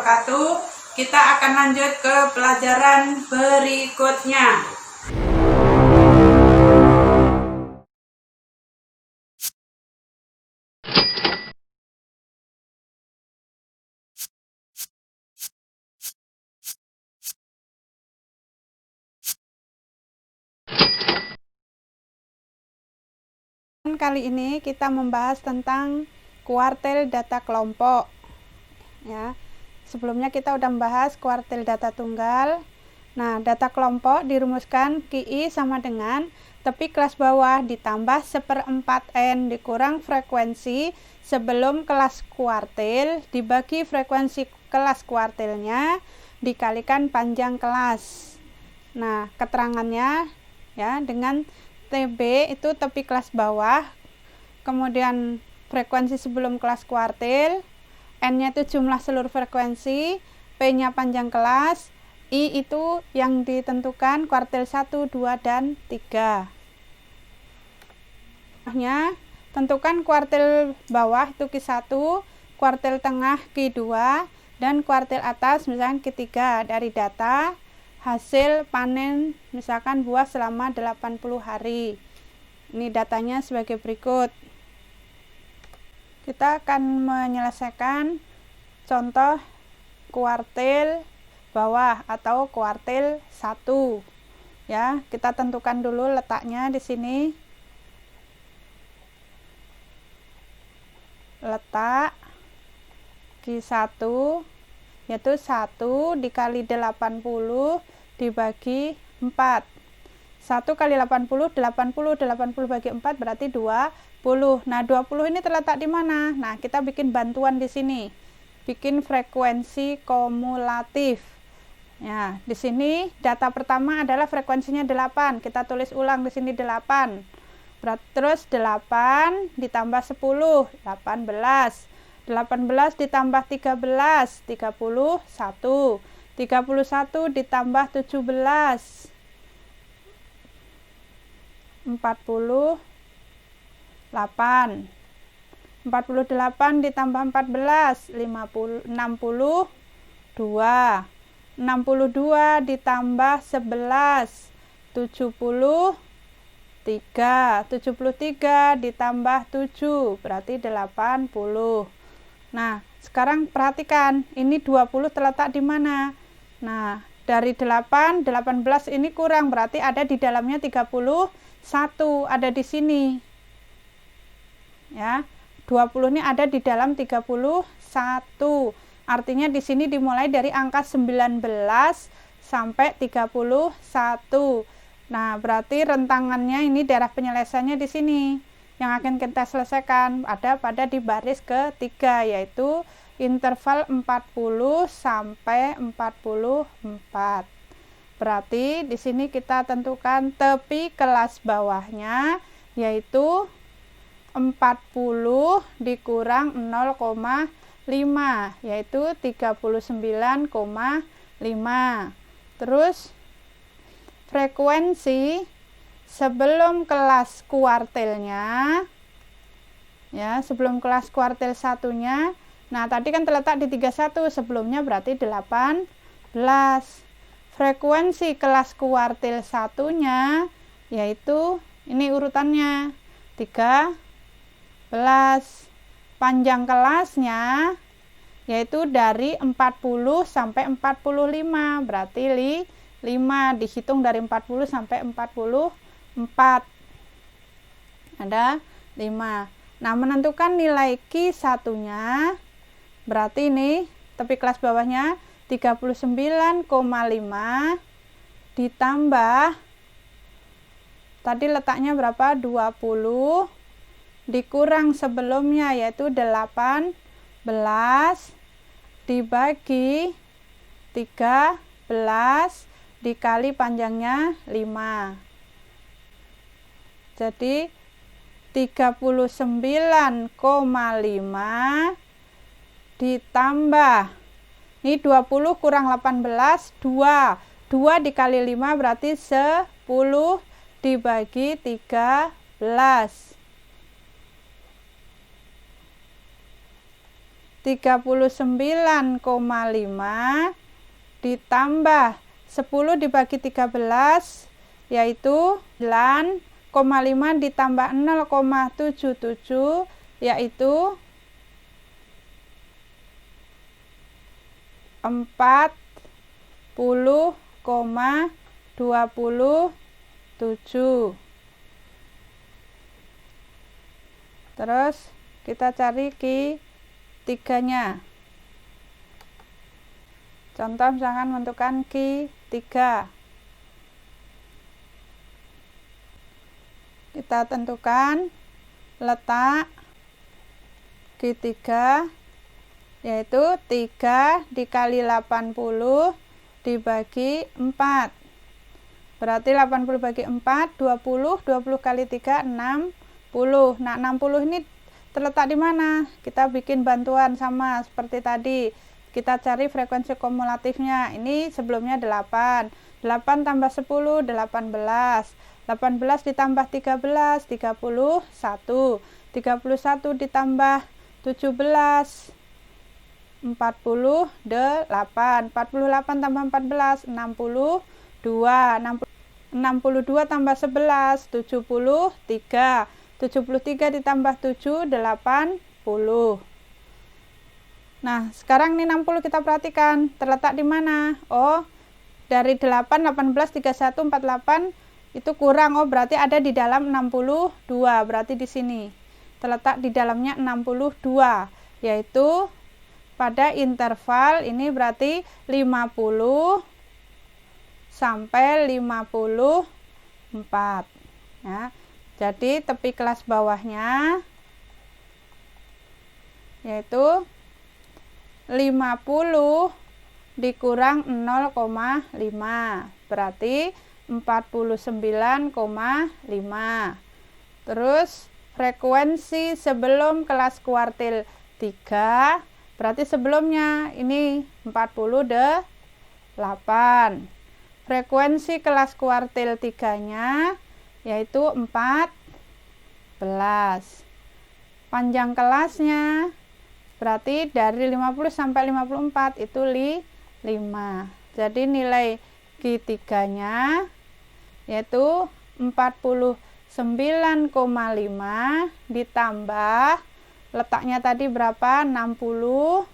wabarakatuh. Kita akan lanjut ke pelajaran berikutnya. Kali ini kita membahas tentang kuartil data kelompok. Ya, sebelumnya kita udah membahas kuartil data tunggal. Nah, data kelompok dirumuskan QI sama dengan tepi kelas bawah ditambah 1/4 N dikurang frekuensi sebelum kelas kuartil dibagi frekuensi kelas kuartilnya dikalikan panjang kelas. Nah, keterangannya ya dengan TB itu tepi kelas bawah, kemudian frekuensi sebelum kelas kuartil, N-nya itu jumlah seluruh frekuensi, P-nya panjang kelas, I itu yang ditentukan kuartil 1, 2, dan 3. Tentukan kuartil bawah itu Q1, kuartil tengah Q2, dan kuartil atas misalkan Q3 dari data hasil panen misalkan buah selama 80 hari. Ini datanya sebagai berikut. Kita akan menyelesaikan contoh kuartil bawah atau kuartil 1. Ya, kita tentukan dulu letaknya di sini. Letak Q1 yaitu 1 dikali 80 dibagi 4. 1 kali 80 bagi 4 berarti 20. Nah, 20 ini terletak di mana? Nah, kita bikin bantuan di sini. Bikin frekuensi kumulatif. Ya, di sini data pertama adalah frekuensinya 8. Kita tulis ulang di sini 8. Terus 8 ditambah 10, 18. 18 ditambah 13, 31. 31 ditambah 17, 48. 48 ditambah 14, 62. 62 ditambah 11, 73. 73 ditambah 7 berarti 80. Nah, sekarang perhatikan, ini 20 terletak di mana? Nah, dari 18 ini kurang, berarti ada di dalamnya 31, ada di sini. Ya, 20 ini ada di dalam 31. Artinya di sini dimulai dari angka 19 sampai 31. Nah, berarti rentangannya ini daerah penyelesaiannya di sini. Yang akan kita selesaikan ada pada di baris ketiga, yaitu interval 40 sampai 44. Berarti di sini kita tentukan tepi kelas bawahnya yaitu 40 dikurang 0,5 yaitu 39,5. Terus frekuensi sebelum kelas kuartilnya, ya, sebelum kelas kuartil satunya. Nah, tadi kan terletak di 31, sebelumnya berarti 18. Frekuensi kelas kuartil satunya yaitu ini urutannya 13. Panjang kelasnya yaitu dari 40 sampai 45, berarti 5 dihitung dari 40 sampai 44. Ada 5. Nah, menentukan nilai Q1-nya berarti ini tepi kelas bawahnya 39,5 ditambah tadi letaknya berapa? 20 dikurang sebelumnya yaitu 18 dibagi 13 dikali panjangnya 5. Jadi 39,5 ditambah ini 20 kurang 18, 2 dikali 5 berarti 10 dibagi 13. 39,5 ditambah 10 dibagi 13 yaitu 9,5 ditambah 0,77 yaitu 40,27. Terus kita cari Q3-nya. Contoh misalkan menentukan Q3. Kita tentukan letak Q3 yaitu 3 dikali 80 dibagi 4. Berarti 80 bagi 4, 20 kali 3, 60. Nah, 60 ini terletak di mana? Kita bikin bantuan sama seperti tadi. Kita cari frekuensi kumulatifnya. Ini sebelumnya 8. 8 tambah 10, 18. 18 ditambah 13, 31. 31 ditambah 17, 48. 48 tambah 14, 62. 62 tambah 11, 73. 73 ditambah 7, 80. Nah, sekarang ini 60 kita perhatikan terletak di mana? Oh, dari 8, 18, 31, 48 itu kurang. Oh, berarti ada di dalam 62. Berarti di sini terletak di dalamnya 62, yaitu pada interval ini berarti 50 sampai 54. Ya. Jadi tepi kelas bawahnya yaitu 50 dikurang 0,5 berarti 49,5. Terus frekuensi sebelum kelas kuartil 3 berarti sebelumnya ini 48. Frekuensi kelas kuartil 3-nya yaitu 14. Panjang kelasnya berarti dari 50 sampai 54 itu 5. Jadi nilai Q3-nya yaitu 49,5 ditambah letaknya tadi berapa? 60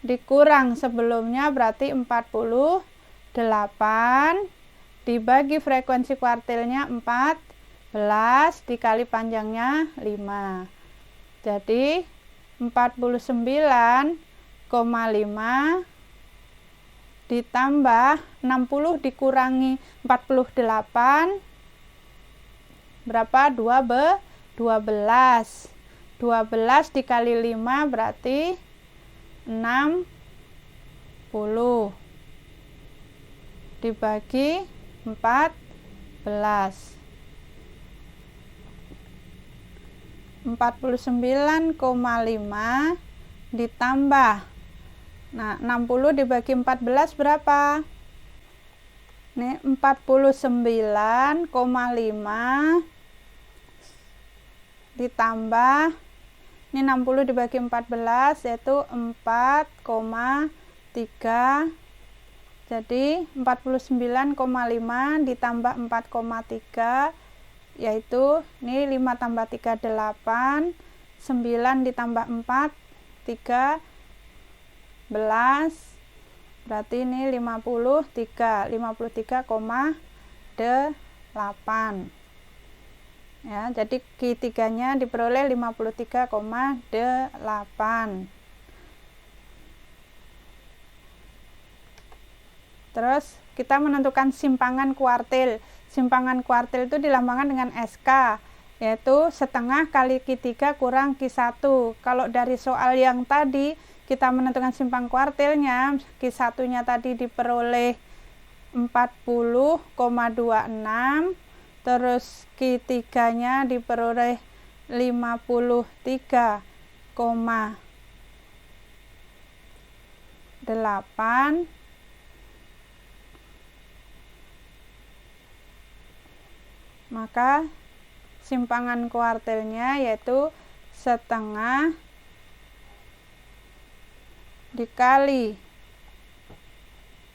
dikurang sebelumnya berarti 48 dibagi frekuensi kuartilnya 14 dikali panjangnya 5. Jadi 49,5 ditambah 60 dikurangi 48 berapa? 12. 12 dikali 5 berarti 60 dibagi 14. 49,5 ditambah, nah 60 dibagi 14 berapa? Ini 49,5 ditambah ini 60 dibagi 14 yaitu 4,3. Jadi 49,5 ditambah 4,3 yaitu ini 5 tambah 3 8, 9 ditambah 4 13, berarti ini 53,8. Ya, jadi Q3-nya diperoleh 53,8. Terus kita menentukan simpangan kuartil. Simpangan kuartil itu dilambangkan dengan SK, yaitu setengah kali Q3 kurang Q1. Kalau dari soal yang tadi kita menentukan simpang kuartilnya, Q1-nya tadi diperoleh 40,26, terus Q3-nya diperoleh 53,8. Maka simpangan kuartilnya yaitu setengah dikali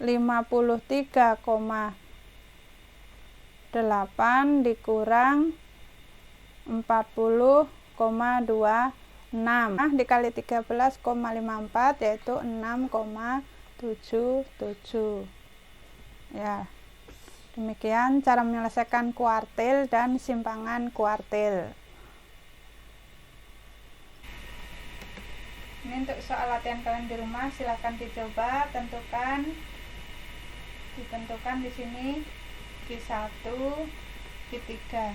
53,8 dikurang 40,26 dikali 13,54 yaitu 6,77. Ya, demikian cara menyelesaikan kuartil dan simpangan kuartil. Ini untuk soal latihan kalian di rumah, silahkan dicoba, ditentukan di sini Q1, Q3.